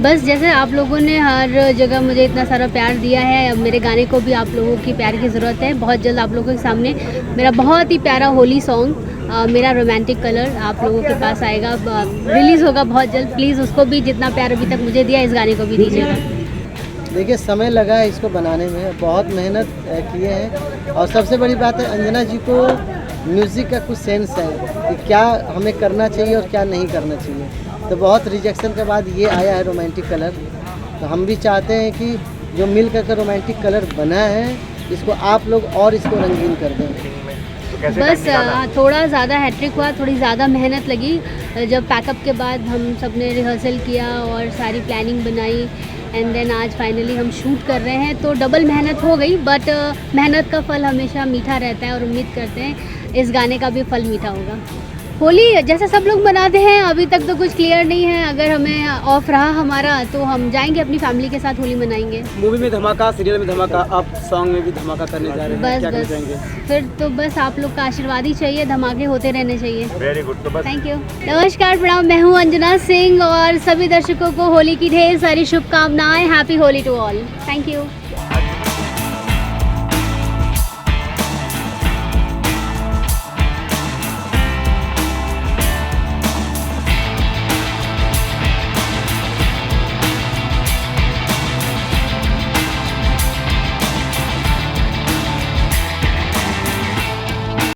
बस जैसे आप लोगों ने हर जगह मुझे इतना सारा प्यार दिया है, अब मेरे गाने को भी आप लोगों की प्यार की ज़रूरत है। बहुत जल्द आप लोगों के सामने मेरा बहुत ही प्यारा होली सॉन्ग मेरा रोमांटिक कलर आप लोगों के पास आएगा, रिलीज़ होगा बहुत जल्द। प्लीज़ उसको भी जितना प्यार अभी तक मुझे दिया, इस गाने को भी दीजिएगा। देखिए, समय लगा है इसको बनाने में, बहुत मेहनत किए हैं। और सबसे बड़ी बात है, अंजना जी को म्यूज़िक का कुछ सेंस है कि क्या हमें करना चाहिए और क्या नहीं करना चाहिए। तो बहुत रिजेक्शन के बाद ये आया है रोमांटिक कलर। तो हम भी चाहते हैं कि जो मिल कर रोमांटिक कलर बना है, इसको आप लोग और इसको रंगीन कर दें। बस थोड़ा ज़्यादा हैट्रिक हुआ, थोड़ी ज़्यादा मेहनत लगी। जब पैकअप के बाद हम सब ने रिहर्सल किया और सारी प्लानिंग बनाई एंड देन आज फाइनली हम शूट कर रहे हैं, तो डबल मेहनत हो गई। बट मेहनत का फल हमेशा मीठा रहता है और उम्मीद करते हैं इस गाने का भी फल मीठा होगा। होली जैसे सब लोग मनाते हैं, अभी तक तो कुछ क्लियर नहीं है। अगर हमें ऑफ रहा हमारा तो हम जाएंगे अपनी फैमिली के साथ होली मनाएंगे। मूवी में धमाका, सीरियल में धमाका, आप सॉन्ग में भी धमाका करने जा रहे हैं, क्या कहना चाहेंगे? फिर तो बस आप लोग का आशीर्वाद ही चाहिए, धमाके होते रहने चाहिए। Very good. तो बस थैंक यू। नमस्कार, प्रणाम, मैं हूँ अंजना सिंह और सभी दर्शकों को होली की ढेर सारी शुभकामनाएं। Happy Holi to all. Thank you.